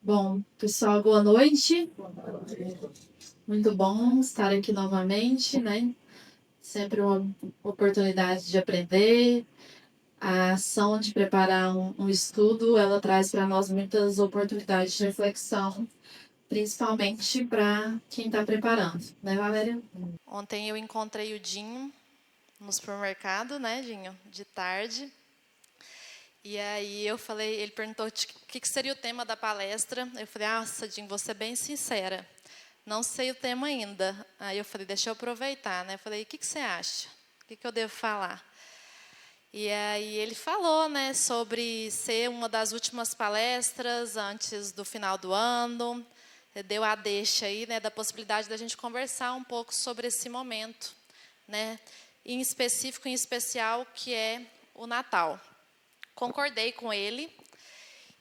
Bom, pessoal, boa noite. Muito bom estar aqui novamente, né? Sempre uma oportunidade de aprender. A ação de preparar um estudo, ela traz para nós muitas oportunidades de reflexão, principalmente para quem está preparando, né, Valéria? Ontem eu encontrei o Dinho no supermercado, né, Dinho, de tarde. E aí eu falei, ele perguntou o que seria o tema da palestra. Eu falei, nossa, Dinho, vou ser bem sincera. Não sei o tema ainda. Aí eu falei, deixa eu aproveitar, né? Eu falei, o que você acha? O que eu devo falar? E aí ele falou, né, sobre ser uma das últimas palestras antes do final do ano. Deu a deixa aí, né, da possibilidade da gente conversar um pouco sobre esse momento, né, em específico, em especial, que é o Natal. Concordei com ele.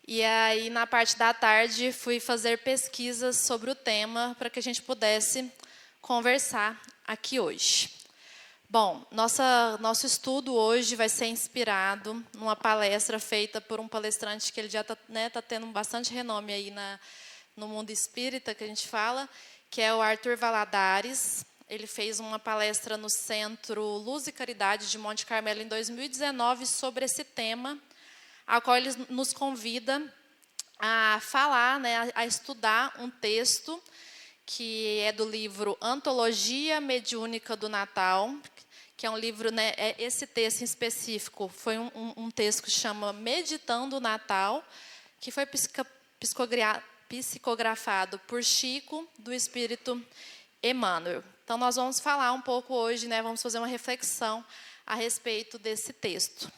E aí, na parte da tarde, fui fazer pesquisas sobre o tema para que a gente pudesse conversar aqui hoje. Bom, nosso estudo hoje vai ser inspirado numa palestra feita por um palestrante que ele já está, né, tá tendo bastante renome aí no mundo espírita, que a gente fala, que é o Arthur Valadares. Ele fez uma palestra no Centro Luz e Caridade de Monte Carmelo em 2019 sobre esse tema, a qual ele nos convida a falar, né, a estudar um texto que é do livro Antologia Mediúnica do Natal, que é um livro, né, esse texto em específico foi um texto que chama Meditando o Natal, que foi psicografado por Chico, do Espírito Emmanuel. Então, nós vamos falar um pouco hoje, né, vamos fazer uma reflexão a respeito desse texto.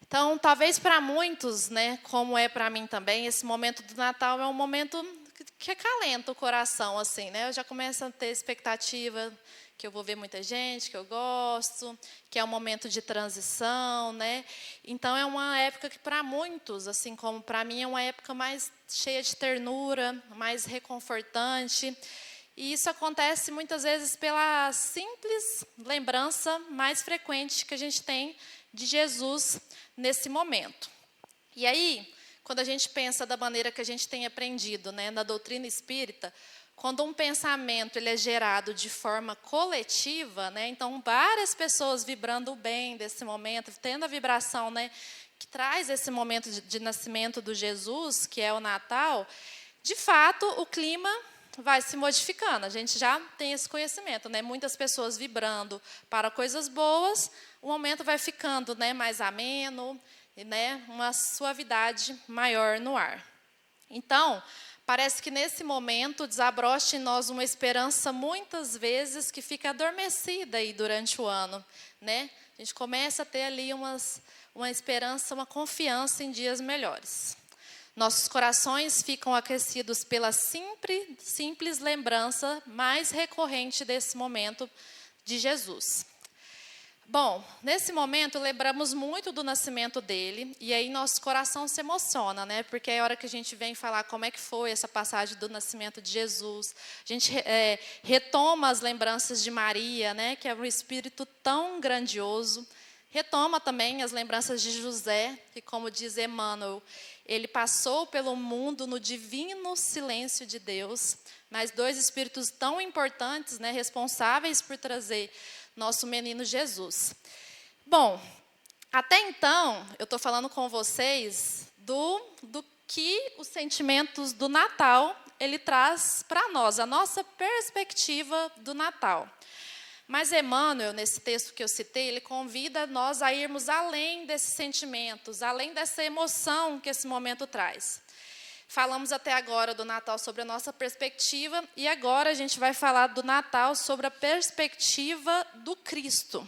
Então, talvez para muitos, né, como é para mim também, esse momento do Natal é um momento que acalenta o coração, assim, né? Eu já começo a ter expectativa que eu vou ver muita gente, que eu gosto, que é um momento de transição, né? Então, é uma época que para muitos, assim como para mim, é uma época mais cheia de ternura, mais reconfortante. E isso acontece muitas vezes pela simples lembrança mais frequente que a gente tem de Jesus nesse momento. E aí, quando a gente pensa da maneira que a gente tem aprendido, né, na doutrina espírita, quando um pensamento ele é gerado de forma coletiva, né, então várias pessoas vibrando o bem desse momento, tendo a vibração, né, que traz esse momento de nascimento do Jesus, que é o Natal, de fato, o clima vai se modificando. A gente já tem esse conhecimento, né? Muitas pessoas vibrando para coisas boas, o momento vai ficando, né, mais ameno, né, uma suavidade maior no ar. Então, parece que nesse momento desabrocha em nós uma esperança muitas vezes que fica adormecida aí durante o ano, né? A gente começa a ter ali uma esperança, uma confiança em dias melhores. Nossos corações ficam aquecidos pela simples lembrança mais recorrente desse momento de Jesus. Bom, nesse momento lembramos muito do nascimento dele, e aí nosso coração se emociona, né? Porque é a hora que a gente vem falar como é que foi essa passagem do nascimento de Jesus, a gente retoma as lembranças de Maria, né? Que é um espírito tão grandioso. Retoma também as lembranças de José, que, como diz Emmanuel, ele passou pelo mundo no divino silêncio de Deus, mas dois espíritos tão importantes, né, responsáveis por trazer nosso menino Jesus. Bom, até então, eu estou falando com vocês do que os sentimentos do Natal ele traz para nós, a nossa perspectiva do Natal. Mas Emmanuel, nesse texto que eu citei, ele convida nós a irmos além desses sentimentos, além dessa emoção que esse momento traz. Falamos até agora do Natal sobre a nossa perspectiva, e agora a gente vai falar do Natal sobre a perspectiva do Cristo.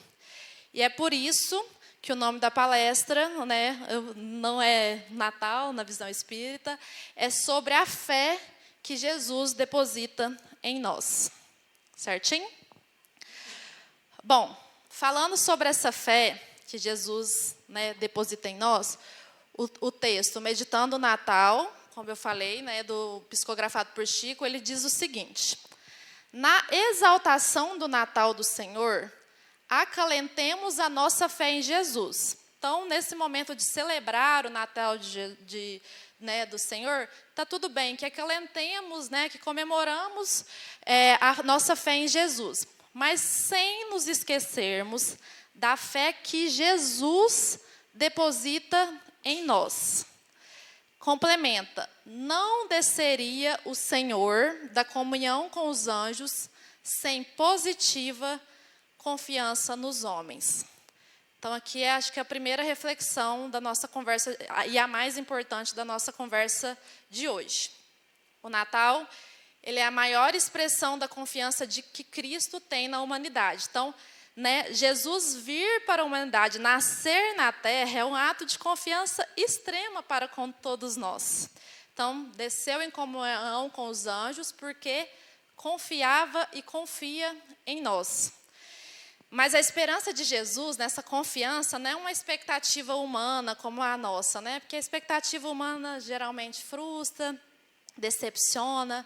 E é por isso que o nome da palestra, né, não é Natal na visão espírita, é sobre a fé que Jesus deposita em nós. Certinho? Bom, falando sobre essa fé que Jesus, né, deposita em nós, o texto Meditando o Natal, como eu falei, né, psicografado por Chico, ele diz o seguinte: na exaltação do Natal do Senhor, acalentemos a nossa fé em Jesus. Então, nesse momento de celebrar o Natal né, do Senhor, está tudo bem, que acalentemos, né, que comemoramos a nossa fé em Jesus, mas sem nos esquecermos da fé que Jesus deposita em nós. Complementa, não desceria o Senhor da comunhão com os anjos sem positiva confiança nos homens. Então, aqui acho que é a primeira reflexão da nossa conversa, e a mais importante da nossa conversa de hoje. O Natal, ele é a maior expressão da confiança que Cristo tem na humanidade. Então, né, Jesus vir para a humanidade, nascer na terra, é um ato de confiança extrema para com todos nós. Então, desceu em comunhão com os anjos, porque confiava e confia em nós. Mas a esperança de Jesus, nessa confiança, não é uma expectativa humana como a nossa, né? Porque a expectativa humana geralmente frustra, decepciona.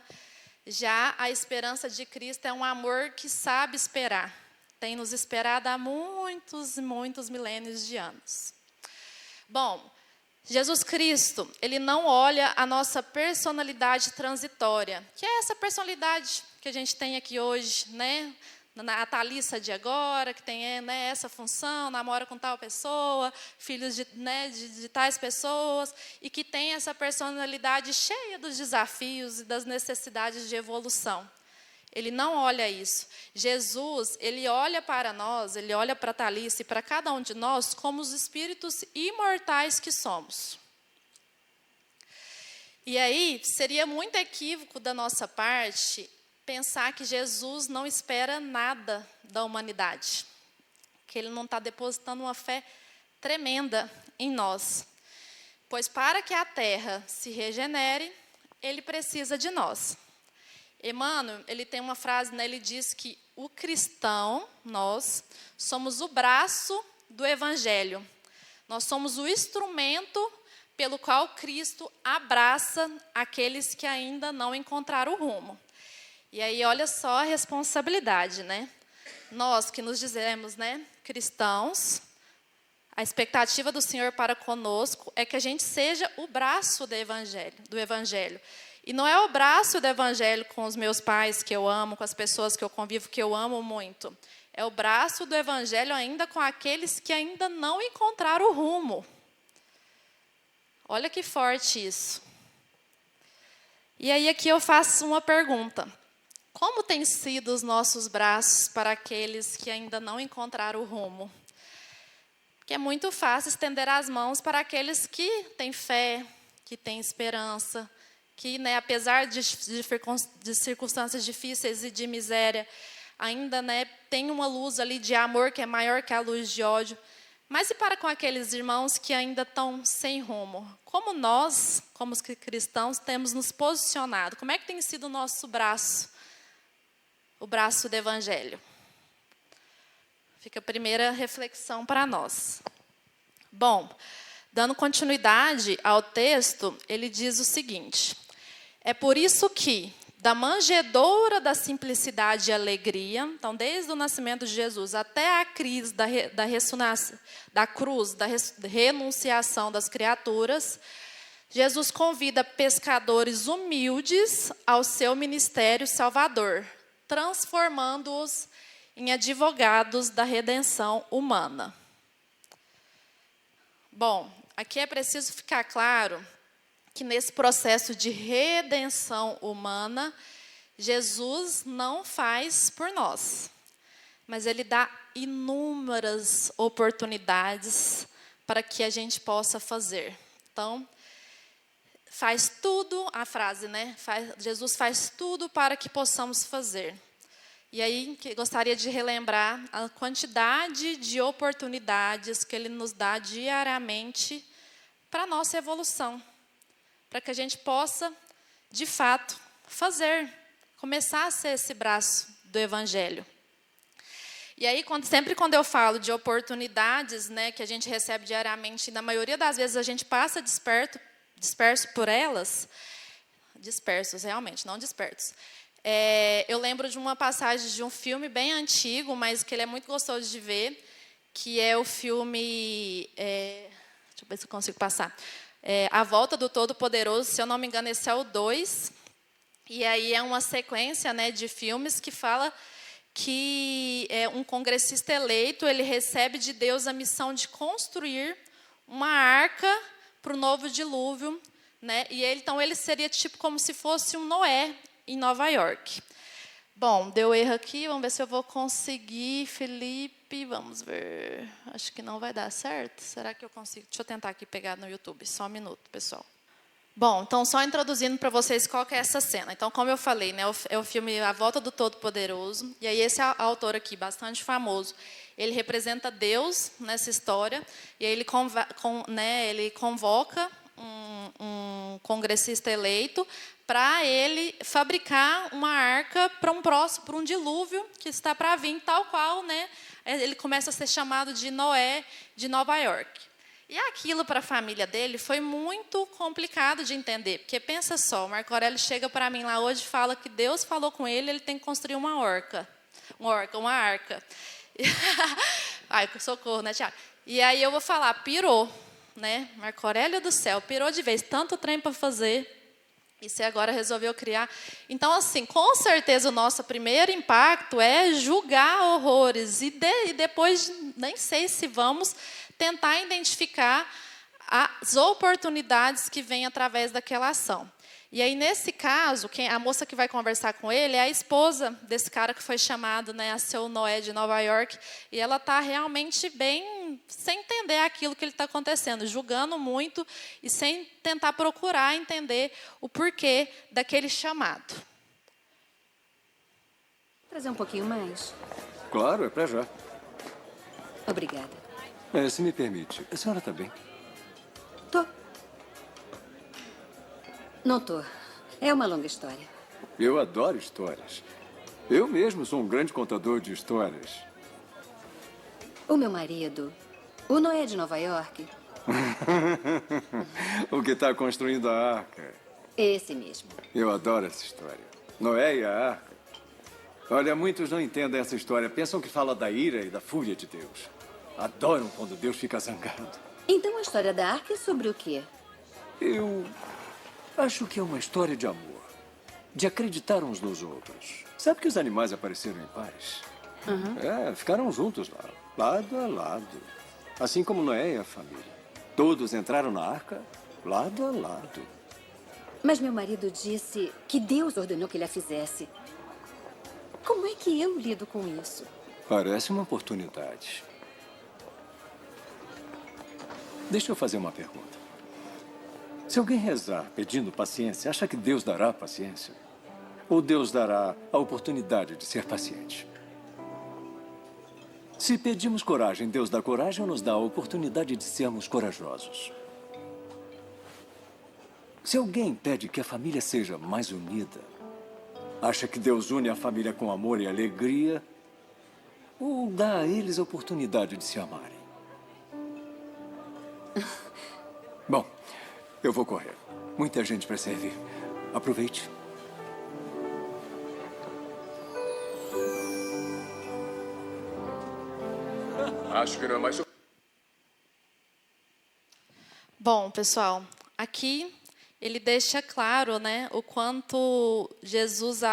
Já a esperança de Cristo é um amor que sabe esperar. Tem nos esperado há muitos e muitos milênios de anos. Bom, Jesus Cristo, ele não olha a nossa personalidade transitória, que é essa personalidade que a gente tem aqui hoje, né? A Thalissa de agora, que tem, né, essa função, namora com tal pessoa, filhos de tais pessoas, e que tem essa personalidade cheia dos desafios e das necessidades de evolução. Ele não olha isso. Jesus, ele olha para nós, ele olha para a Thalissa e para cada um de nós como os espíritos imortais que somos. E aí, seria muito equívoco da nossa parte pensar que Jesus não espera nada da humanidade, que ele não está depositando uma fé tremenda em nós. Pois para que a terra se regenere, ele precisa de nós. Emmanuel, ele tem uma frase, né, ele diz que o cristão, nós, somos o braço do Evangelho. Nós somos o instrumento pelo qual Cristo abraça aqueles que ainda não encontraram o rumo. E aí, olha só a responsabilidade, né? Nós que nos dizemos, né, cristãos, a expectativa do Senhor para conosco é que a gente seja o braço do Evangelho. E não é o braço do Evangelho com os meus pais, que eu amo, com as pessoas que eu convivo, que eu amo muito. É o braço do Evangelho ainda com aqueles que ainda não encontraram o rumo. Olha que forte isso. E aí, aqui eu faço uma pergunta. Como têm sido os nossos braços para aqueles que ainda não encontraram o rumo? Porque é muito fácil estender as mãos para aqueles que têm fé, que têm esperança, que, né, apesar de circunstâncias difíceis e de miséria, ainda, né, tem uma luz ali de amor que é maior que a luz de ódio. Mas e para com aqueles irmãos que ainda estão sem rumo? Como nós, como os cristãos, temos nos posicionado? Como é que tem sido o nosso braço? O braço do Evangelho. Fica a primeira reflexão para nós. Bom, dando continuidade ao texto, ele diz o seguinte: é por isso que, da manjedoura da simplicidade e alegria, então, desde o nascimento de Jesus até a crise da cruz, da renunciação das criaturas, Jesus convida pescadores humildes ao seu ministério salvador, transformando-os em advogados da redenção humana. Bom, aqui é preciso ficar claro que nesse processo de redenção humana, Jesus não faz por nós, mas ele dá inúmeras oportunidades para que a gente possa fazer. Então, faz tudo, a frase, né? Jesus faz tudo para que possamos fazer. E aí, gostaria de relembrar a quantidade de oportunidades que ele nos dá diariamente para a nossa evolução, para que a gente possa, de fato, começar a ser esse braço do Evangelho. E aí, sempre quando eu falo de oportunidades, né, que a gente recebe diariamente, na maioria das vezes a gente passa disperso por elas, dispersos realmente, não despertos. Eu lembro de uma passagem de um filme bem antigo, mas que ele é muito gostoso de ver, que é o filme... deixa eu ver se eu consigo passar. A Volta do Todo-Poderoso, se eu não me engano, esse é o 2. E aí é uma sequência, né, de filmes que fala que um congressista eleito, ele recebe de Deus a missão de construir uma arca para o novo dilúvio, né? E então ele seria tipo como se fosse um Noé em Nova York. Bom, deu erro aqui, vamos ver se eu vou conseguir, Felipe, vamos ver. Acho que não vai dar certo. Será que eu consigo? Deixa eu tentar aqui pegar no YouTube, só um minuto, pessoal. Bom, então só introduzindo para vocês qual que é essa cena. Então, como eu falei, né, é o filme A Volta do Todo-Poderoso. E aí esse autor aqui, bastante famoso, ele representa Deus nessa história. E aí ele convoca um congressista eleito para ele fabricar uma arca para um dilúvio que está para vir, tal qual, né, ele começa a ser chamado de Noé de Nova York. E aquilo para a família dele foi muito complicado de entender, porque pensa só, o Marco Aurélio chega para mim lá hoje e fala que Deus falou com ele, ele tem que construir uma arca. Ai, socorro, né, Tiago? E aí eu vou falar, pirou, né? Marco Aurélio do céu, pirou de vez, tanto trem para fazer, e você agora resolveu criar. Então, assim, com certeza o nosso primeiro impacto é julgar horrores, e depois, nem sei se vamos tentar identificar as oportunidades que vêm através daquela ação. E aí, nesse caso, a moça que vai conversar com ele é a esposa desse cara que foi chamado, né, a ser o Noé de Nova York, e ela está realmente bem sem entender aquilo que ele está acontecendo, julgando muito e sem tentar procurar entender o porquê daquele chamado. Trazer um pouquinho mais? Claro, é para já. Obrigada. Se me permite, a senhora está bem? Tô. Não tô. É uma longa história. Eu adoro histórias. Eu mesmo sou um grande contador de histórias. O meu marido, o Noé de Nova York. O que está construindo a arca. Esse mesmo. Eu adoro essa história. Noé e a arca. Olha, muitos não entendem essa história. Pensam que fala da ira e da fúria de Deus. Adoram quando Deus fica zangado. Então a história da arca é sobre o quê? Eu acho que é uma história de amor. De acreditar uns nos outros. Sabe que os animais apareceram em paz? Ficaram juntos lá, lado a lado. Assim como Noé e a família. Todos entraram na arca, lado a lado. Mas meu marido disse que Deus ordenou que ele a fizesse. Como é que eu lido com isso? Parece uma oportunidade. Deixa eu fazer uma pergunta. Se alguém rezar pedindo paciência, acha que Deus dará paciência? Ou Deus dará a oportunidade de ser paciente? Se pedimos coragem, Deus dá coragem ou nos dá a oportunidade de sermos corajosos? Se alguém pede que a família seja mais unida, acha que Deus une a família com amor e alegria? Ou dá a eles a oportunidade de se amarem? Bom, eu vou correr. Muita gente para servir. Aproveite. Acho que não é mais... Bom, pessoal, aqui ele deixa claro, né, o quanto Deus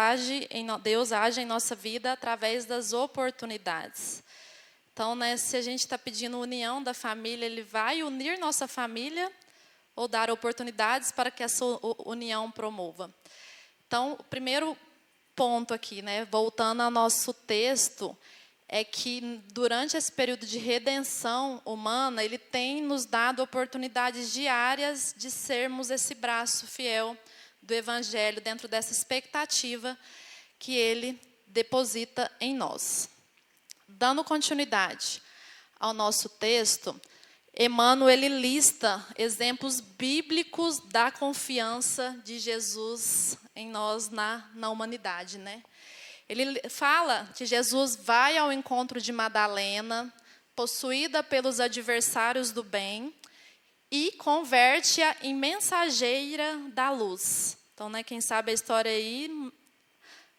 age em nossa vida através das oportunidades. Então, né, se a gente está pedindo união da família, ele vai unir nossa família ou dar oportunidades para que essa união promova. Então, o primeiro ponto aqui, né, voltando ao nosso texto, é que durante esse período de redenção humana, ele tem nos dado oportunidades diárias de sermos esse braço fiel do Evangelho dentro dessa expectativa que ele deposita em nós. Dando continuidade ao nosso texto, Emmanuel ele lista exemplos bíblicos da confiança de Jesus em nós na humanidade, né? Ele fala que Jesus vai ao encontro de Madalena, possuída pelos adversários do bem, e converte-a em mensageira da luz. Então, né, quem sabe a história aí,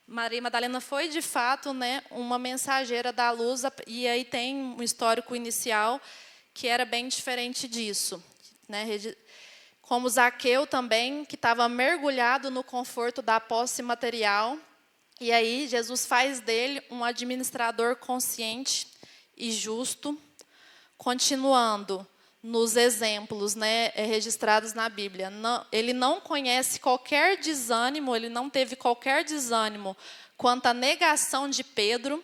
Maria Madalena foi, de fato, né, uma mensageira da luz, e aí tem um histórico inicial que era bem diferente disso, né, como Zaqueu também, que estava mergulhado no conforto da posse material. E aí Jesus faz dele um administrador consciente e justo, continuando nos exemplos, né, registrados na Bíblia. Ele não conhece qualquer desânimo, ele não teve qualquer desânimo quanto à negação de Pedro,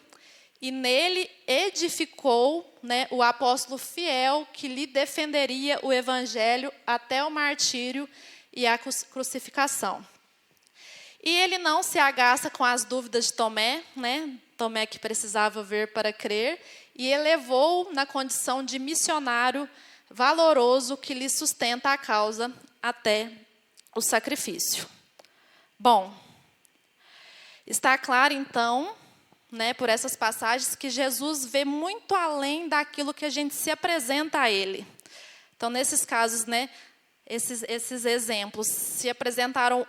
e nele edificou, né, o apóstolo fiel que lhe defenderia o evangelho até o martírio e a crucificação. E ele não se agaça com as dúvidas de Tomé, né? Tomé que precisava ver para crer, e elevou na condição de missionário valoroso que lhe sustenta a causa até o sacrifício. Bom, está claro então, né, por essas passagens, que Jesus vê muito além daquilo que a gente se apresenta a ele. Então, nesses casos, né, esses exemplos se apresentaram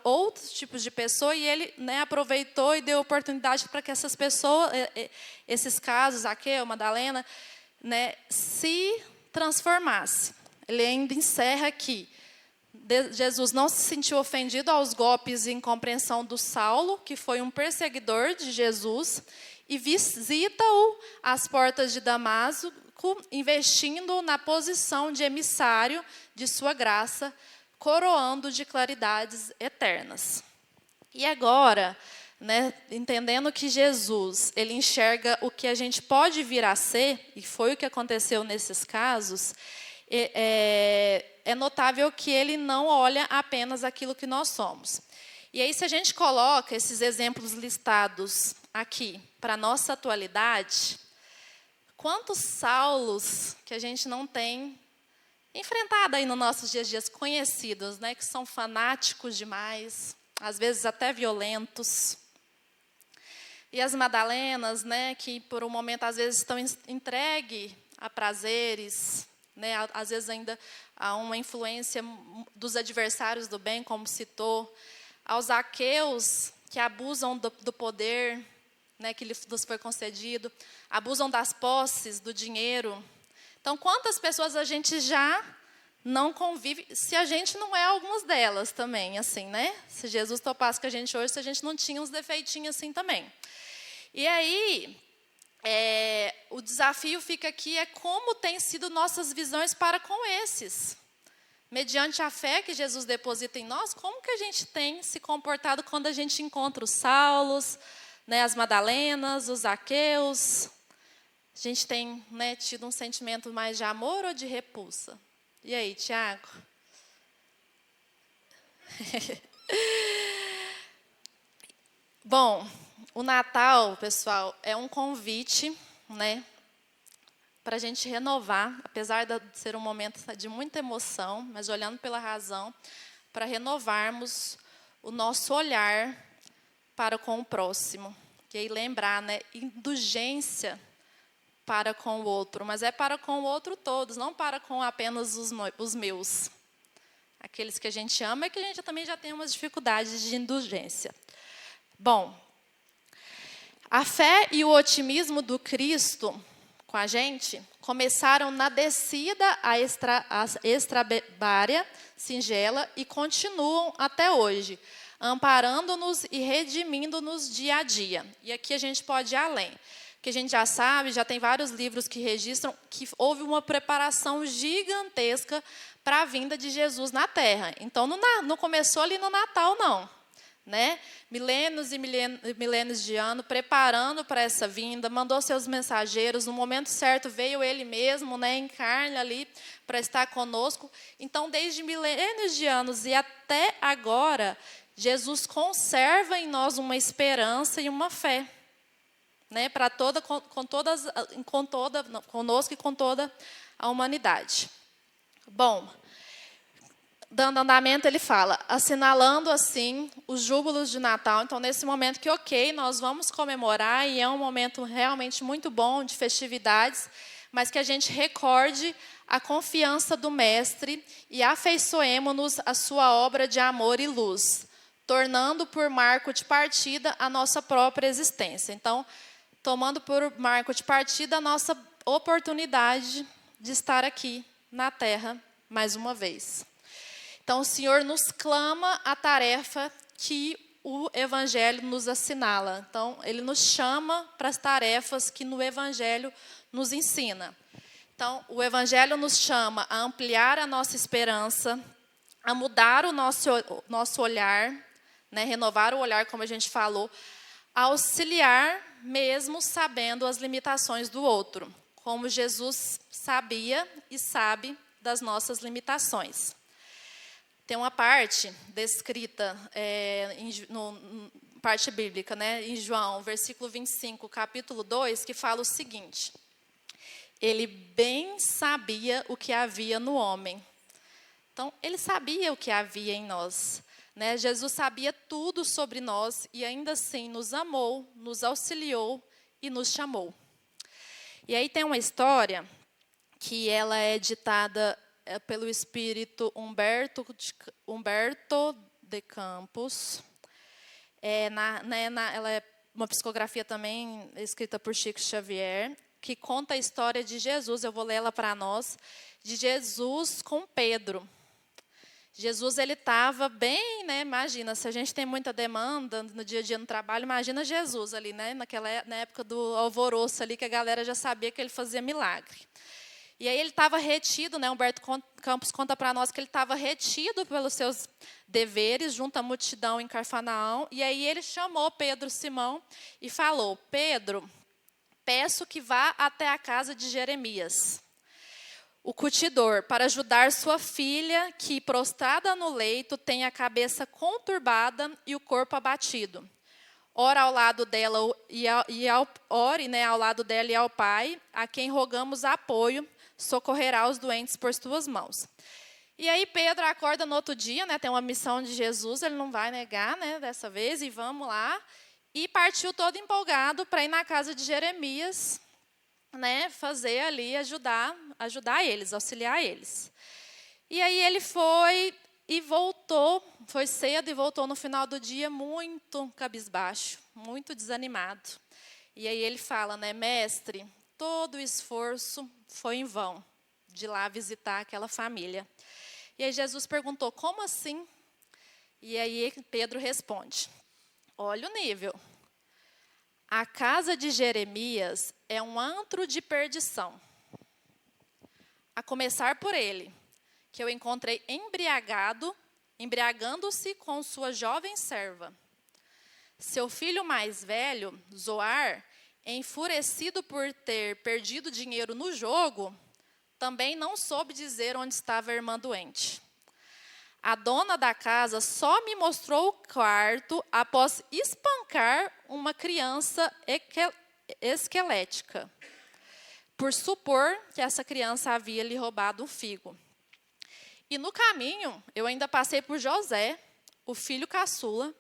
outros tipos de pessoa, e ele, né, aproveitou e deu oportunidade para que essas pessoas, esses casos, Zaqueu, Madalena, né, se transformassem. Ele ainda encerra aqui. Jesus não se sentiu ofendido aos golpes e incompreensão do Saulo, que foi um perseguidor de Jesus, e visita-o às portas de Damasco, investindo na posição de emissário de sua graça, coroando de claridades eternas. E agora, né, entendendo que Jesus, ele enxerga o que a gente pode vir a ser, e foi o que aconteceu nesses casos, é notável que ele não olha apenas aquilo que nós somos. E aí, se a gente coloca esses exemplos listados aqui para a nossa atualidade, quantos Saulos que a gente não tem enfrentado aí nos nossos dias a dias, conhecidos, né, que são fanáticos demais, às vezes até violentos. E as Madalenas, né, que por um momento às vezes estão entregues a prazeres, né, às vezes ainda há uma influência dos adversários do bem, como citou, aos Zaqueus que abusam do poder, né, que nos foi concedido, abusam das posses, do dinheiro. Então, quantas pessoas a gente já não convive, se a gente não é algumas delas também, assim, né? Se Jesus topasse com a gente hoje, se a gente não tinha uns defeitinhos assim também. E aí, o desafio fica aqui, como tem sido nossas visões para com esses. Mediante a fé que Jesus deposita em nós, como que a gente tem se comportado quando a gente encontra os Saulos, né, as Madalenas, os Zaqueus? A gente tem, né, tido um sentimento mais de amor ou de repulsa? E aí, Tiago? Bom, o Natal, pessoal, é um convite, né, para a gente renovar, apesar de ser um momento de muita emoção, mas olhando pela razão, para renovarmos o nosso olhar para com o próximo. E aí lembrar, né, indulgência para com o outro, mas é para com o outro todos, não para com apenas os meus. Aqueles que a gente ama e que a gente também já tem umas dificuldades de indulgência. Bom, a fé e o otimismo do Cristo com a gente começaram na descida à estrabária singela e continuam até hoje, amparando-nos e redimindo-nos dia a dia. E aqui a gente pode ir além. Que a gente já sabe, já tem vários livros que registram que houve uma preparação gigantesca para a vinda de Jesus na Terra. Então, não começou ali no Natal, não. Né? Milênios e milênios de ano preparando para essa vinda, mandou seus mensageiros, no momento certo veio ele mesmo, né, em carne ali, para estar conosco. Então, desde milênios de anos e até agora, Jesus conserva em nós uma esperança e uma fé, né, para conosco e com toda a humanidade. Bom, dando andamento, ele fala, assinalando assim os júbilos de Natal. Então, nesse momento que, ok, nós vamos comemorar, e é um momento realmente muito bom de festividades, mas que a gente recorde a confiança do Mestre e afeiçoemo-nos à sua obra de amor e luz, tornando por marco de partida a nossa própria existência. Então, tomando por marco de partida a nossa oportunidade de estar aqui na Terra mais uma vez. Então, o Senhor nos clama a tarefa que o Evangelho nos assinala. Então, Ele nos chama para as tarefas que no Evangelho nos ensina. Então, o Evangelho nos chama a ampliar a nossa esperança, a mudar o nosso olhar, né, renovar o olhar, como a gente falou, a auxiliar mesmo sabendo as limitações do outro, como Jesus sabia e sabe das nossas limitações. Tem uma parte descrita, parte bíblica, né, em João, versículo 25, capítulo 2, que fala o seguinte: ele bem sabia o que havia no homem. Então, ele sabia o que havia em nós, né? Jesus sabia tudo sobre nós e ainda assim nos amou, nos auxiliou e nos chamou. E aí tem uma história que ela é ditada pelo espírito Humberto de Campos. Ela é uma psicografia também escrita por Chico Xavier, que conta a história de Jesus, eu vou ler ela para nós, de Jesus com Pedro. Jesus, ele estava bem, né? Imagina, se a gente tem muita demanda no dia a dia no trabalho, imagina Jesus ali, né? Na época do alvoroço ali, que a galera já sabia que ele fazia milagre. E aí ele estava retido, né? Humberto Campos conta para nós que ele estava retido pelos seus deveres junto à multidão em Cafarnaum. E aí ele chamou Pedro Simão e falou: Pedro, peço que vá até a casa de Jeremias, o curtidor, para ajudar sua filha, que, prostrada no leito, tem a cabeça conturbada e o corpo abatido. Ora ao lado dela ore, né, ao lado dela e ao Pai, a quem rogamos apoio, socorrerá os doentes por suas mãos. E aí Pedro acorda no outro dia, né, tem uma missão de Jesus, ele não vai negar, né, dessa vez, e vamos lá. E partiu todo empolgado para ir na casa de Jeremias, né, fazer ali, ajudar eles, auxiliar eles. E aí ele foi e voltou, foi cedo e voltou no final do dia muito cabisbaixo, muito desanimado. E aí ele fala, né, mestre, todo o esforço foi em vão de ir lá visitar aquela família. E aí Jesus perguntou, como assim? E aí Pedro responde, olha o nível. A casa de Jeremias é um antro de perdição. A começar por ele, que eu encontrei embriagando-se com sua jovem serva. Seu filho mais velho, Zoar, enfurecido por ter perdido dinheiro no jogo, também não soube dizer onde estava a irmã doente. A dona da casa só me mostrou o quarto após espancar uma criança esquelética, por supor que essa criança havia lhe roubado um figo. E no caminho, eu ainda passei por José, o filho caçula,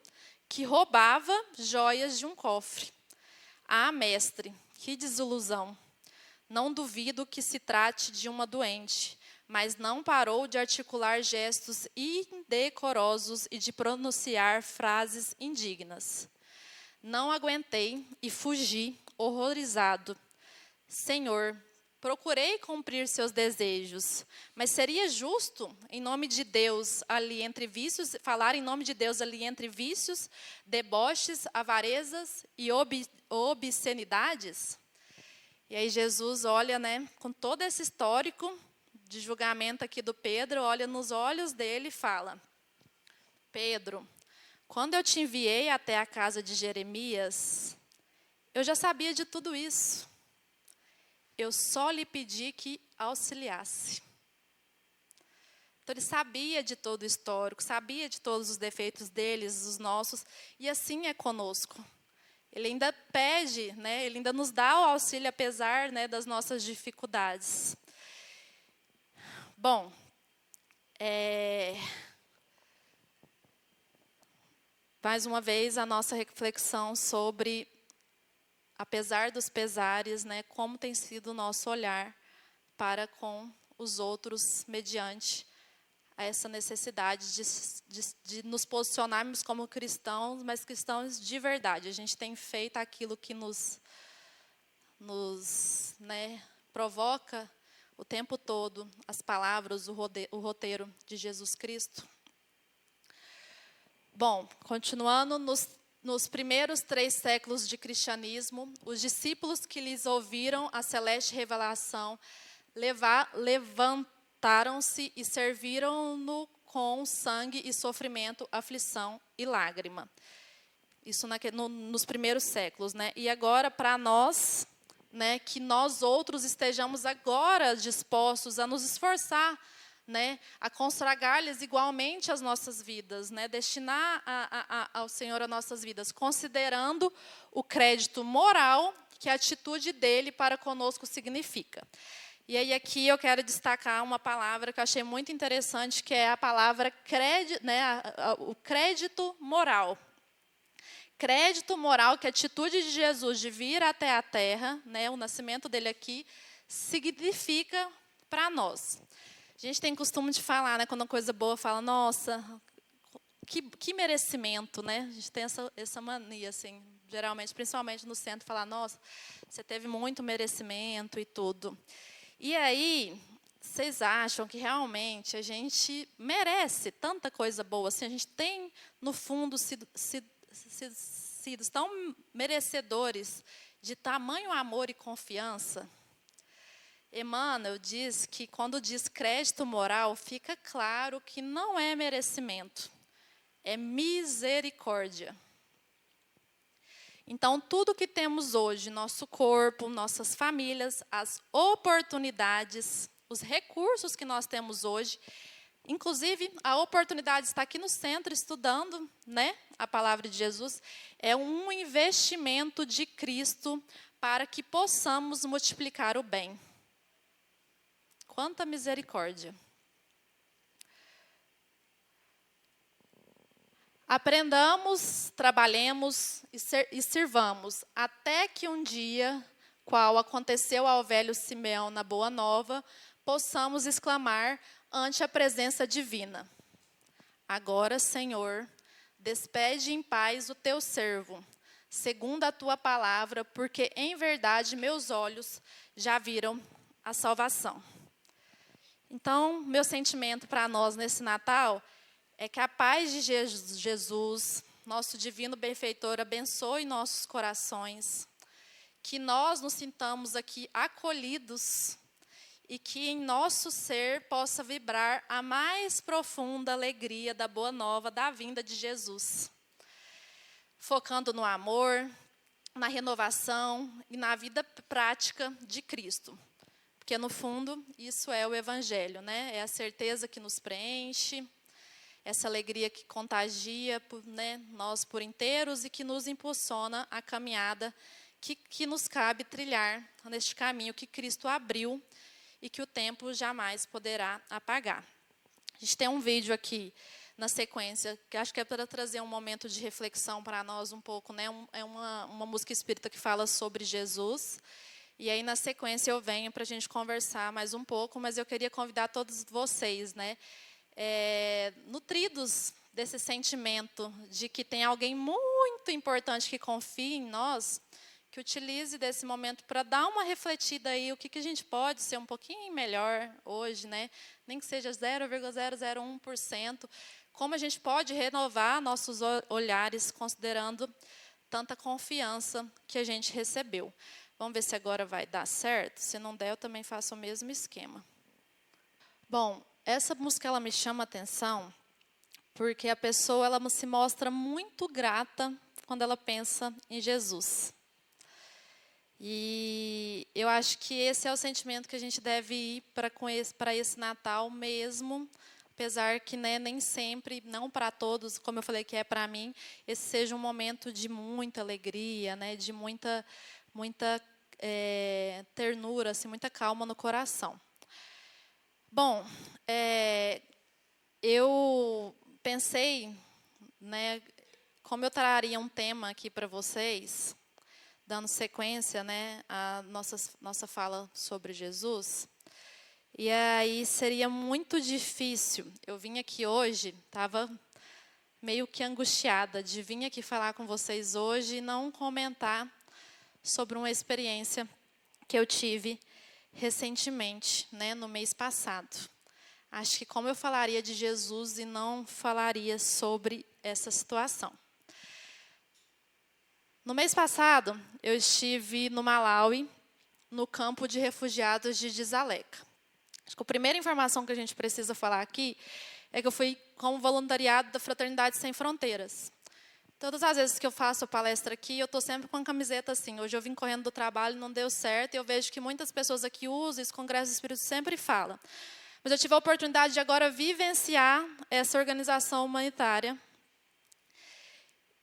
que roubava joias de um cofre. Ah, mestre, que desilusão! Não duvido que se trate de uma doente, mas não parou de articular gestos indecorosos e de pronunciar frases indignas. Não aguentei e fugi, horrorizado. Senhor, procurei cumprir seus desejos, mas seria justo, em nome de Deus, ali entre vícios, falar em nome de Deus ali entre vícios, deboches, avarezas e obscenidades? E aí Jesus olha, né, com todo esse histórico de julgamento aqui do Pedro, olha nos olhos dele e fala, Pedro, quando eu te enviei até a casa de Jeremias, eu já sabia de tudo isso. Eu só lhe pedi que auxiliasse. Então, ele sabia de todo o histórico, sabia de todos os defeitos deles, os nossos, e assim é conosco. Ele ainda pede, né, ele ainda nos dá o auxílio, apesar, né, das nossas dificuldades. Bom, mais uma vez a nossa reflexão sobre, apesar dos pesares, né, como tem sido o nosso olhar para com os outros mediante essa necessidade de nos posicionarmos como cristãos, mas cristãos de verdade. A gente tem feito aquilo que nos né, provoca o tempo todo as palavras, o roteiro de Jesus Cristo. Bom, continuando, nos primeiros 3 séculos de cristianismo, os discípulos que lhes ouviram a celeste revelação levantaram-se e serviram-no com sangue e sofrimento, aflição e lágrima. Isso nos primeiros séculos, né? E agora, para nós, né, que nós outros estejamos agora dispostos a nos esforçar, né, a consagrar-lhes igualmente as nossas vidas, né, destinar ao Senhor as nossas vidas, considerando o crédito moral que a atitude dele para conosco significa. E aí aqui eu quero destacar uma palavra que eu achei muito interessante, que é a palavra crédito, né, o crédito moral. Crédito moral que a atitude de Jesus de vir até a terra, né, o nascimento dele aqui, significa para nós. A gente tem costume de falar, né, quando uma coisa boa, fala, nossa, que merecimento, né? A gente tem essa mania, assim, geralmente, principalmente no centro, falar, nossa, você teve muito merecimento e tudo. E aí, vocês acham que realmente a gente merece tanta coisa boa? Assim, a gente tem, no fundo, sido tão merecedores de tamanho amor e confiança? Emmanuel diz que, quando diz crédito moral, fica claro que não é merecimento, é misericórdia. Então, tudo que temos hoje, nosso corpo, nossas famílias, as oportunidades, os recursos que nós temos hoje, inclusive, a oportunidade de estar aqui no centro estudando, né, a palavra de Jesus, é um investimento de Cristo para que possamos multiplicar o bem. Quanta misericórdia. Aprendamos, trabalhemos e sirvamos, até que um dia, qual aconteceu ao velho Simeão na Boa Nova, possamos exclamar ante a presença divina: agora, Senhor, despede em paz o teu servo, segundo a tua palavra, porque em verdade meus olhos já viram a salvação. Então, meu sentimento para nós nesse Natal é que a paz de Jesus, nosso divino benfeitor, abençoe nossos corações, que nós nos sintamos aqui acolhidos e que em nosso ser possa vibrar a mais profunda alegria da boa nova da vinda de Jesus, focando no amor, na renovação e na vida prática de Cristo. Porque, no fundo, isso é o Evangelho, né? É a certeza que nos preenche, essa alegria que contagia, né, nós por inteiros e que nos impulsiona a caminhada que nos cabe trilhar neste caminho que Cristo abriu e que o tempo jamais poderá apagar. A gente tem um vídeo aqui na sequência, que acho que é para trazer um momento de reflexão para nós um pouco, né? É uma música espírita que fala sobre Jesus. E aí, na sequência, eu venho para a gente conversar mais um pouco, mas eu queria convidar todos vocês, né, nutridos desse sentimento de que tem alguém muito importante que confia em nós, que utilize desse momento para dar uma refletida aí, o que a gente pode ser um pouquinho melhor hoje, né? Nem que seja 0,001%, como a gente pode renovar nossos olhares, considerando tanta confiança que a gente recebeu. Vamos ver se agora vai dar certo. Se não der, eu também faço o mesmo esquema. Bom, essa música ela me chama a atenção porque a pessoa ela se mostra muito grata quando ela pensa em Jesus. E eu acho que esse é o sentimento que a gente deve ir para esse Natal mesmo, apesar que, né, nem sempre, não para todos, como eu falei que é para mim, esse seja um momento de muita alegria, né, de muita ternura, assim, muita calma no coração. Bom, eu pensei, né, como eu traria um tema aqui para vocês, dando sequência, né, à nossa fala sobre Jesus, e aí seria muito difícil. Eu vim aqui hoje, estava meio que angustiada de vir aqui falar com vocês hoje e não comentar sobre uma experiência que eu tive recentemente, né, no mês passado. acho que como eu falaria de Jesus e não falaria sobre essa situação. No mês passado, eu estive no Malawi, no campo de refugiados de Dzaleka. Acho que a primeira informação que a gente precisa falar aqui é que eu fui como voluntariado da Fraternidade Sem Fronteiras. Todas as vezes que eu faço palestra aqui, eu estou sempre com a camiseta assim. Hoje eu vim correndo do trabalho, não deu certo, e eu vejo que muitas pessoas aqui usam, esse Congresso do Espírito sempre fala. Mas eu tive a oportunidade de agora vivenciar essa organização humanitária.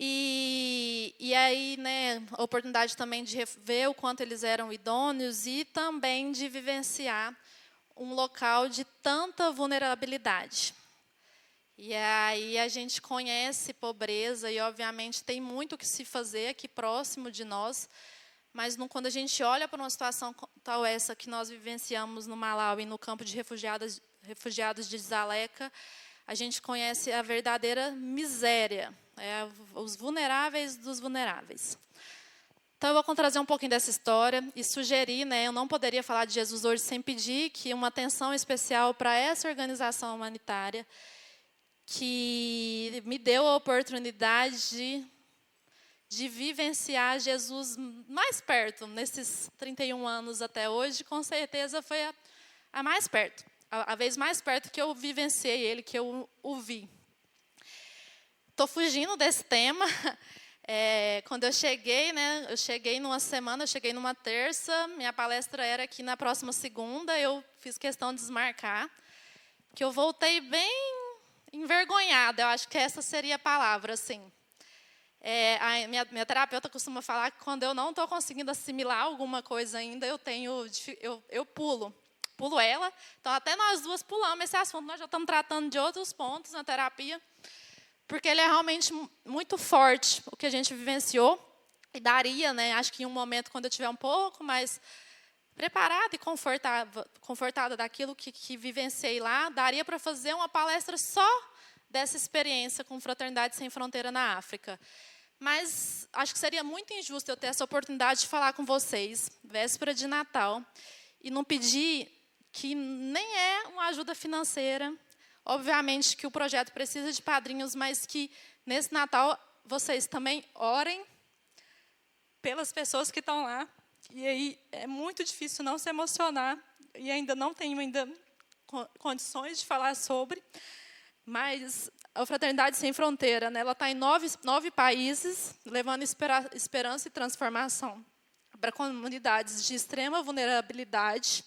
E aí, né, a oportunidade também de ver o quanto eles eram idôneos e também de vivenciar um local de tanta vulnerabilidade. E aí a gente conhece pobreza e, obviamente, tem muito o que se fazer aqui próximo de nós, mas quando a gente olha para uma situação tal essa que nós vivenciamos no Malawi, no campo de refugiados de Dzaleka, a gente conhece a verdadeira miséria, os vulneráveis dos vulneráveis. Então, eu vou trazer um pouquinho dessa história e sugerir, né, eu não poderia falar de Jesus hoje sem pedir que uma atenção especial para essa organização humanitária que me deu a oportunidade de vivenciar Jesus mais perto, nesses 31 anos até hoje, com certeza foi a mais perto, a vez mais perto que eu vivenciei ele, que eu o vi. Estou fugindo desse tema. Quando eu cheguei, né, eu cheguei numa terça, minha palestra era aqui na próxima segunda, eu fiz questão de desmarcar, que eu voltei bem envergonhada, eu acho que essa seria a palavra, assim. A minha terapeuta costuma falar que quando eu não estou conseguindo assimilar alguma coisa ainda, eu pulo ela. Então, até nós duas pulamos esse assunto, nós já estamos tratando de outros pontos na terapia, porque ele é realmente muito forte, o que a gente vivenciou, e daria, né, acho que em um momento, quando eu estiver um pouco mais preparada e confortada daquilo que vivenciei lá, daria para fazer uma palestra só dessa experiência com Fraternidade Sem Fronteira na África. Mas acho que seria muito injusto eu ter essa oportunidade de falar com vocês, véspera de Natal, e não pedir que nem é uma ajuda financeira. Obviamente que o projeto precisa de padrinhos, mas que nesse Natal vocês também orem pelas pessoas que estão lá. E aí é muito difícil não se emocionar, e ainda não tenho condições de falar sobre, mas a Fraternidade Sem Fronteira, né, ela está em 9 países, levando esperança e transformação para comunidades de extrema vulnerabilidade.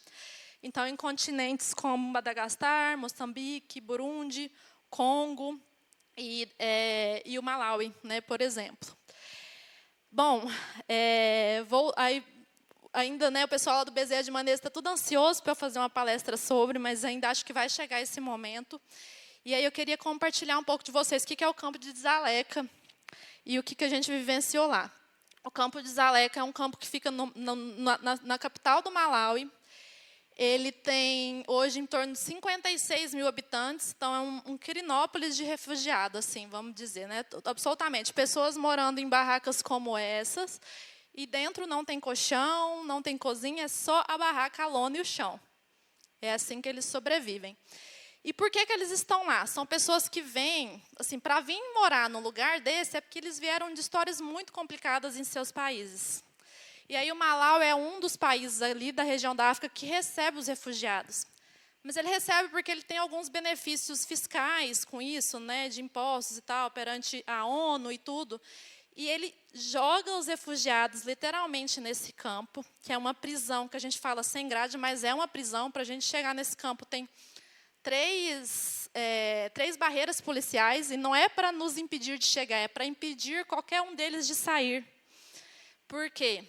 Então, em continentes como Madagascar, Moçambique, Burundi, Congo e o Malawi, né, por exemplo. Bom, ainda, né, o pessoal lá do Bezerra de Menezes está tudo ansioso para eu fazer uma palestra sobre, mas ainda acho que vai chegar esse momento. E aí eu queria compartilhar um pouco de vocês o que é o campo de Dzaleka e o que a gente vivenciou lá. O campo de Dzaleka é um campo que fica na capital do Malawi. Ele tem, hoje, em torno de 56 mil habitantes, então é um Quirinópolis de refugiados, assim, vamos dizer, né? Absolutamente. Pessoas morando em barracas como essas, e dentro não tem colchão, não tem cozinha, é só a barraca, a lona e o chão. É assim que eles sobrevivem. E por que eles estão lá? São pessoas que vêm, assim, para vir morar num lugar desse, é porque eles vieram de histórias muito complicadas em seus países. E aí o Malawi é um dos países ali da região da África que recebe os refugiados. Mas ele recebe porque ele tem alguns benefícios fiscais com isso, né, de impostos e tal, perante a ONU e tudo. E ele joga os refugiados literalmente nesse campo, que é uma prisão, que a gente fala sem grade, mas é uma prisão. Para a gente chegar nesse campo tem três barreiras policiais, e não é para nos impedir de chegar, é para impedir qualquer um deles de sair. Por quê?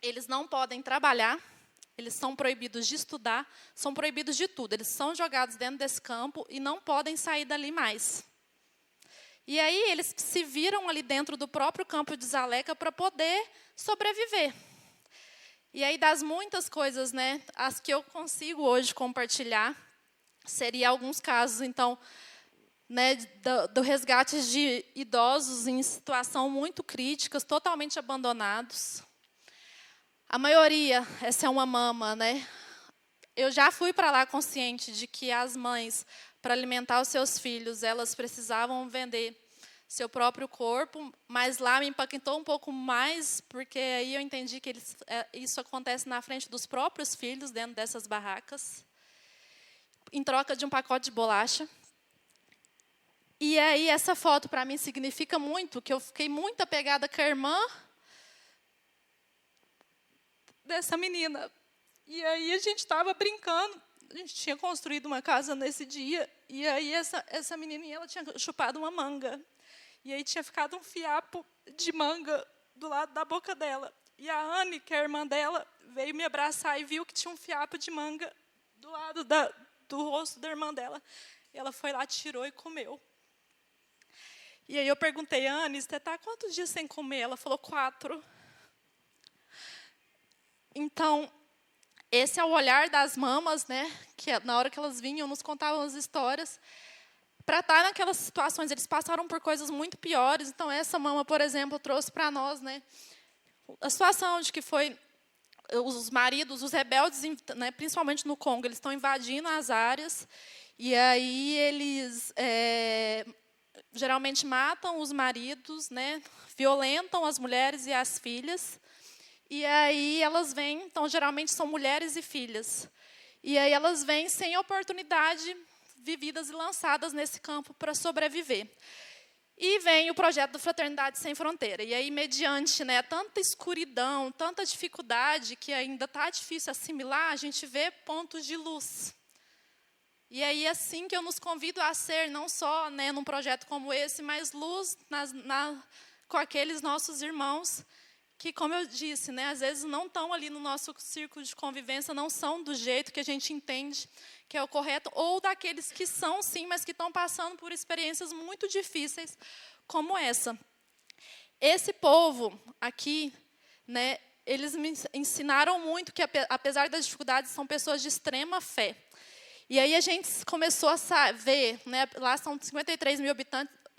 Eles não podem trabalhar, eles são proibidos de estudar, são proibidos de tudo. Eles são jogados dentro desse campo e não podem sair dali mais. E aí eles se viram ali dentro do próprio campo de Dzaleka para poder sobreviver. E aí, das muitas coisas, né, as que eu consigo hoje compartilhar, seria alguns casos, então, né, do resgate de idosos em situação muito críticas, totalmente abandonados. A maioria, essa é uma mama, né? eu já fui para lá consciente de que as mães, para alimentar os seus filhos, elas precisavam vender seu próprio corpo, mas lá me impactou um pouco mais, porque aí eu entendi que isso acontece na frente dos próprios filhos, dentro dessas barracas, em troca de um pacote de bolacha. E aí essa foto, para mim, significa muito, que eu fiquei muito apegada com a irmã dessa menina. E aí a gente estava brincando, a gente tinha construído uma casa nesse dia, e aí essa menininha ela tinha chupado uma manga. E aí tinha ficado um fiapo de manga do lado da boca dela. E a Anne, que é a irmã dela, veio me abraçar e viu que tinha um fiapo de manga do lado do rosto da irmã dela. E ela foi lá, tirou e comeu. E aí eu perguntei, Anne, você está há quantos dias sem comer? Ela falou, 4. Então, esse é o olhar das mamas, né? Que na hora que elas vinham, nos contavam as histórias. Para estar naquelas situações, eles passaram por coisas muito piores. Então, essa mama, por exemplo, trouxe para nós, né, a situação de que foi os maridos, os rebeldes, né, principalmente no Congo, eles estão invadindo as áreas, e aí eles geralmente matam os maridos, né, violentam as mulheres e as filhas, e aí elas vêm, então, geralmente são mulheres e filhas, e aí elas vêm sem oportunidade vividas e lançadas nesse campo para sobreviver. E vem o projeto do Fraternidade Sem Fronteira. E aí, mediante, né, tanta escuridão, tanta dificuldade, que ainda está difícil assimilar, a gente vê pontos de luz. E aí, assim que eu nos convido a ser, não só, né, num projeto como esse, mas luz com aqueles nossos irmãos que, como eu disse, né, às vezes não estão ali no nosso círculo de convivência, não são do jeito que a gente entende que é o correto, ou daqueles que são, sim, mas que estão passando por experiências muito difíceis, como essa. Esse povo aqui, né, eles me ensinaram muito que, apesar das dificuldades, são pessoas de extrema fé. E aí a gente começou a ver, né, lá são 53 mil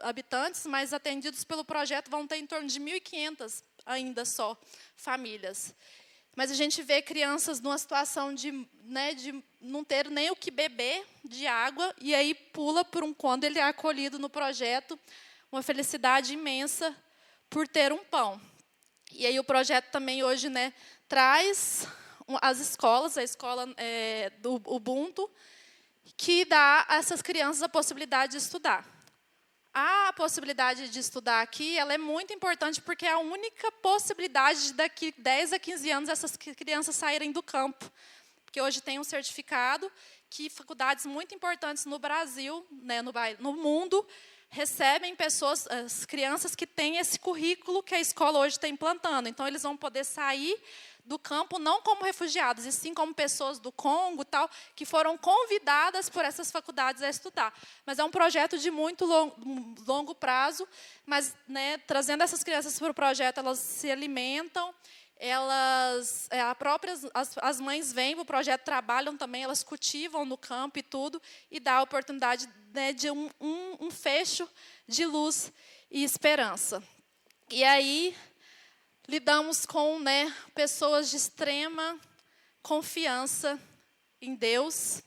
habitantes, mas atendidos pelo projeto vão ter em torno de 1.500 ainda só famílias. Mas a gente vê crianças numa situação de não ter nem o que beber de água, e aí pula quando ele é acolhido no projeto, uma felicidade imensa por ter um pão. E aí o projeto também hoje, né, traz as escolas, a escola do Ubuntu, que dá a essas crianças a possibilidade de estudar. A possibilidade de estudar aqui, ela é muito importante, porque é a única possibilidade de daqui 10 a 15 anos essas crianças saírem do campo. Porque hoje tem um certificado que faculdades muito importantes no Brasil, né, no mundo, recebem as crianças que têm esse currículo que a escola hoje está implantando. Então, eles vão poder sair do campo não como refugiados, e sim como pessoas do Congo, tal, que foram convidadas por essas faculdades a estudar. Mas é um projeto de muito longo prazo, mas, né, trazendo essas crianças para o projeto, elas se alimentam, as mães vêm para o projeto, trabalham também, elas cultivam no campo e tudo, e dá a oportunidade, né, de um fecho de luz e esperança. E aí lidamos com, né, pessoas de extrema confiança em Deus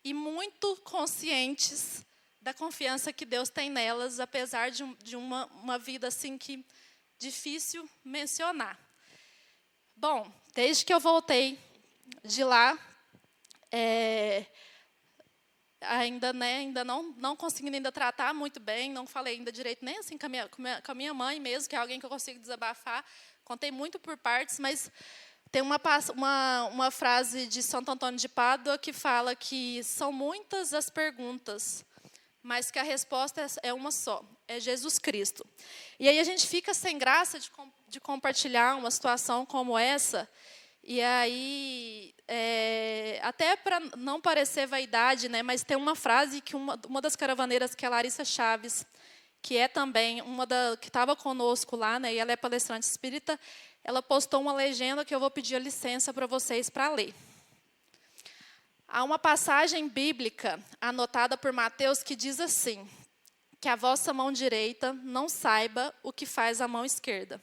e muito conscientes da confiança que Deus tem nelas, apesar de uma vida assim que difícil mencionar. Bom, desde que eu voltei de lá, ainda não conseguindo ainda tratar muito bem, não falei ainda direito nem assim com a minha mãe mesmo, que é alguém que eu consigo desabafar. Contei muito por partes, mas tem uma frase de Santo Antônio de Pádua que fala que são muitas as perguntas, mas que a resposta é uma só, é Jesus Cristo. E aí a gente fica sem graça de compartilhar uma situação como essa, e aí, até para não parecer vaidade, né, mas tem uma frase que uma das caravaneiras, que é a Larissa Chaves, que é também que estava conosco lá, né, e ela é palestrante espírita, ela postou uma legenda que eu vou pedir a licença para vocês para ler. Há uma passagem bíblica anotada por Mateus que diz assim, que a vossa mão direita não saiba o que faz a mão esquerda.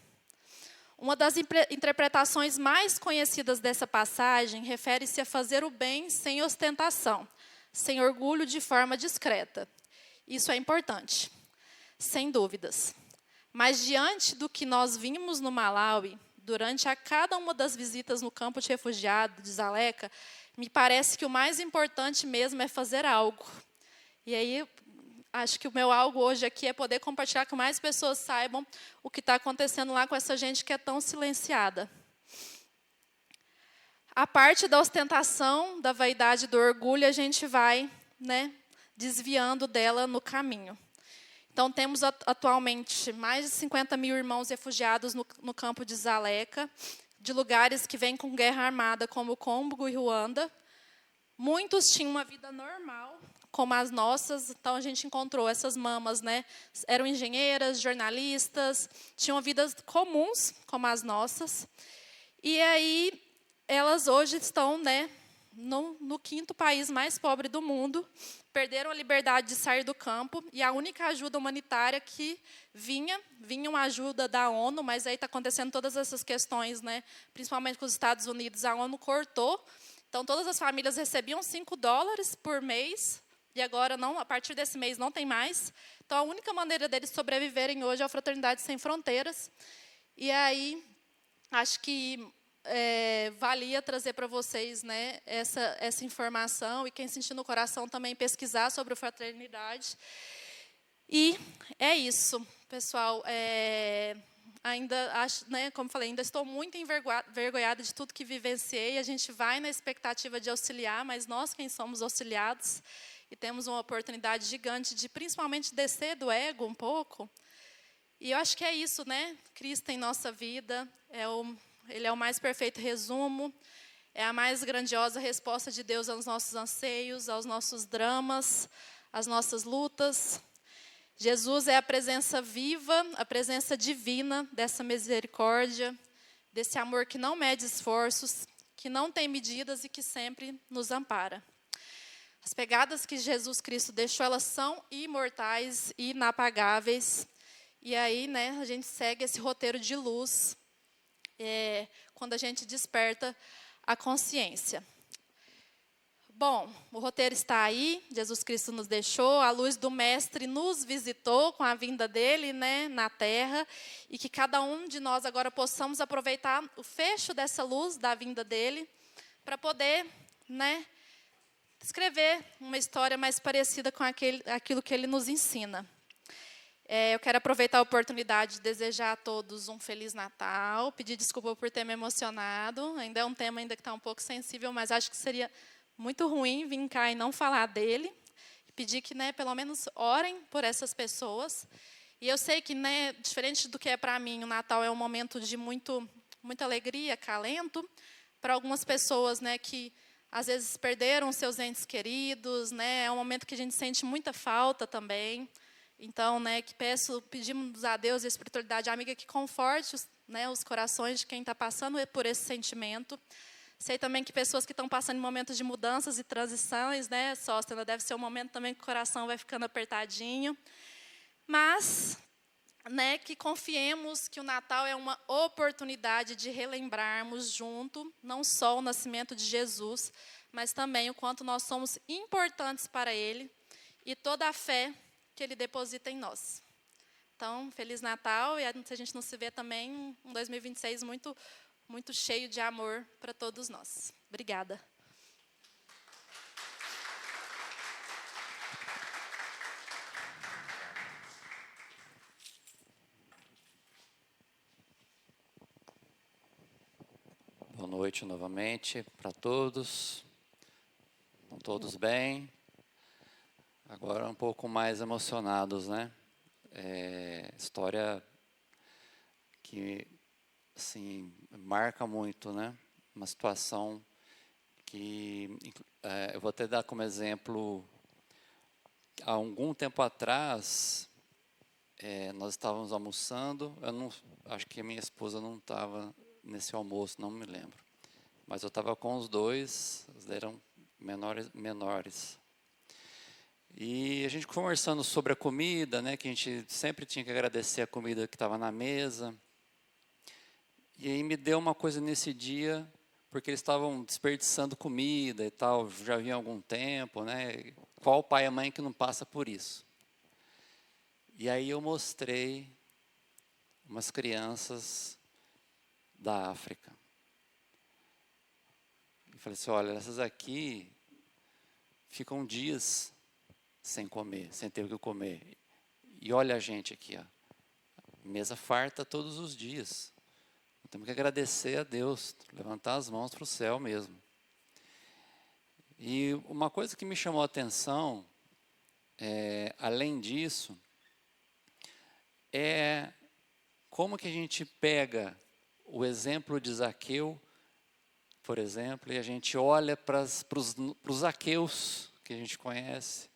Uma das interpretações mais conhecidas dessa passagem refere-se a fazer o bem sem ostentação, sem orgulho, de forma discreta. Isso é importante, sem dúvidas. Mas diante do que nós vimos no Malawi, durante a cada uma das visitas no campo de refugiados de Dzaleka, me parece que o mais importante mesmo é fazer algo. E aí, acho que o meu algo hoje aqui é poder compartilhar que mais pessoas saibam o que está acontecendo lá com essa gente que é tão silenciada. A parte da ostentação, da vaidade, do orgulho, a gente vai, né, desviando dela no caminho. Então, temos atualmente mais de 50 mil irmãos refugiados no campo de Dzaleka, de lugares que vêm com guerra armada, como Congo e Ruanda. Muitos tinham uma vida normal, como as nossas. Então, a gente encontrou essas mamas, né? Eram engenheiras, jornalistas, tinham vidas comuns, como as nossas. E aí, elas hoje estão, né, no quinto país mais pobre do mundo, perderam a liberdade de sair do campo, e a única ajuda humanitária que vinha uma ajuda da ONU, mas aí está acontecendo todas essas questões, né, principalmente com os Estados Unidos, a ONU cortou. Então, todas as famílias recebiam $5 por mês, e agora, não, a partir desse mês, não tem mais. Então, a única maneira deles sobreviverem hoje é a Fraternidade Sem Fronteiras. E aí, acho que valia trazer para vocês, né, essa informação, e quem sentir no coração também pesquisar sobre a fraternidade. E é isso, pessoal. Ainda acho, né, como falei, ainda estou muito envergonhada de tudo que vivenciei. A gente vai na expectativa de auxiliar, mas nós quem somos auxiliados, e temos uma oportunidade gigante de principalmente descer do ego um pouco. E eu acho que é isso, né? Cristo em nossa vida Ele é o mais perfeito resumo, é a mais grandiosa resposta de Deus aos nossos anseios, aos nossos dramas, às nossas lutas. Jesus é a presença viva, a presença divina dessa misericórdia, desse amor que não mede esforços, que não tem medidas e que sempre nos ampara. As pegadas que Jesus Cristo deixou, elas são imortais e inapagáveis. E aí, né, a gente segue esse roteiro de luz, quando a gente desperta a consciência. Bom, o roteiro está aí, Jesus Cristo nos deixou, a luz do Mestre nos visitou com a vinda dele, né, na Terra, e que cada um de nós agora possamos aproveitar o fecho dessa luz da vinda dele para poder, né, escrever uma história mais parecida com aquilo que ele nos ensina. Eu quero aproveitar a oportunidade de desejar a todos um Feliz Natal, pedir desculpa por ter me emocionado, ainda é um tema ainda que está um pouco sensível, mas acho que seria muito ruim vir cá e não falar dele, e pedir que, né, pelo menos orem por essas pessoas. E eu sei que, né, diferente do que é para mim, o Natal é um momento de muita alegria, acalento, para algumas pessoas, né, que às vezes perderam seus entes queridos, né, é um momento que a gente sente muita falta também. Então, né, pedimos a Deus e a espiritualidade amiga que conforte os corações de quem está passando por esse sentimento. Sei também que pessoas que estão passando em momentos de mudanças e transições, né, Sóstena, deve ser um momento também que o coração vai ficando apertadinho. Mas, né, que confiemos que o Natal é uma oportunidade de relembrarmos junto, não só o nascimento de Jesus, mas também o quanto nós somos importantes para Ele e toda a fé que Ele deposita em nós. Então, Feliz Natal, e se a gente não se vê também, um 2026 muito, muito cheio de amor para todos nós. Obrigada. Boa noite novamente para todos. Estão todos bem? Agora um pouco mais emocionados, né? História que, assim, marca muito, né? Uma situação que eu vou até dar como exemplo. Há algum tempo atrás, nós estávamos almoçando. Acho que a minha esposa não estava nesse almoço, não me lembro. Mas eu estava com os dois, eles eram menores. E a gente conversando sobre a comida, né, que a gente sempre tinha que agradecer a comida que estava na mesa. E aí me deu uma coisa nesse dia, porque eles estavam desperdiçando comida e tal, já vinha há algum tempo, né? Qual pai e mãe que não passa por isso? E aí eu mostrei umas crianças da África. E falei assim, olha, essas aqui ficam dias sem comer, sem ter o que comer. E olha a gente aqui, ó, mesa farta todos os dias. Temos que agradecer a Deus, levantar as mãos para o céu mesmo. E uma coisa que me chamou a atenção, além disso, é como que a gente pega o exemplo de Zaqueu, por exemplo, e a gente olha para os Zaqueus que a gente conhece,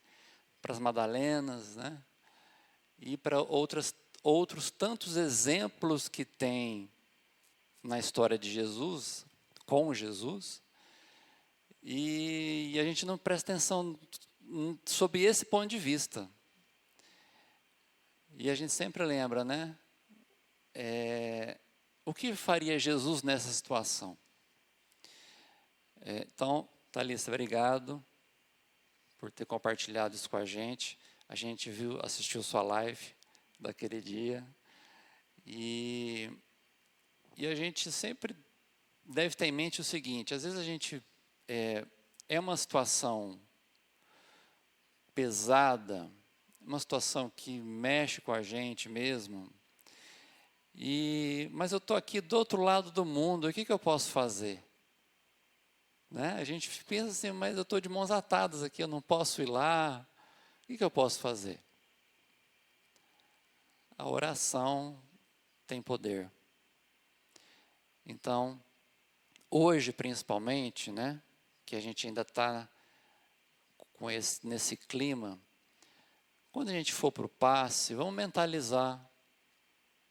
para as Madalenas, né? E para outros tantos exemplos que tem na história de Jesus, com Jesus, e a gente não presta atenção sob esse ponto de vista. E a gente sempre lembra, né? O que faria Jesus nessa situação? Então, Thalissa, obrigado por ter compartilhado isso com a gente. A gente assistiu sua live daquele dia. E a gente sempre deve ter em mente o seguinte, às vezes a gente é uma situação pesada, uma situação que mexe com a gente mesmo, mas eu estou aqui do outro lado do mundo, o que eu posso fazer? Né? A gente pensa assim, mas eu estou de mãos atadas aqui, eu não posso ir lá, o que eu posso fazer? A oração tem poder. Então, hoje principalmente, né, que a gente ainda está nesse clima, quando a gente for para o passe, vamos mentalizar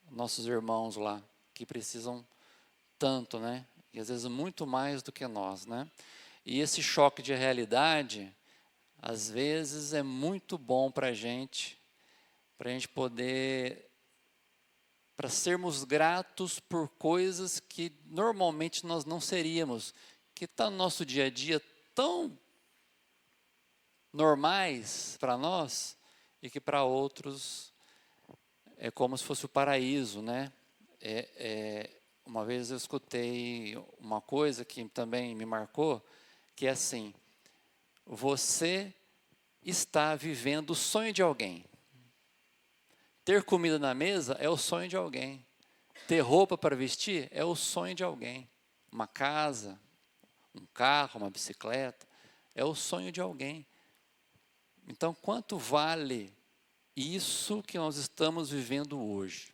nossos irmãos lá, que precisam tanto, né, e às vezes muito mais do que nós, né. E esse choque de realidade, às vezes é muito bom para a gente poder, para sermos gratos por coisas que normalmente nós não seríamos, que está no nosso dia a dia tão normais para nós, e que para outros é como se fosse o paraíso, né? Uma vez eu escutei uma coisa que também me marcou, que é assim, você está vivendo o sonho de alguém. Ter comida na mesa é o sonho de alguém. Ter roupa para vestir é o sonho de alguém. Uma casa, um carro, uma bicicleta, é o sonho de alguém. Então, quanto vale isso que nós estamos vivendo hoje?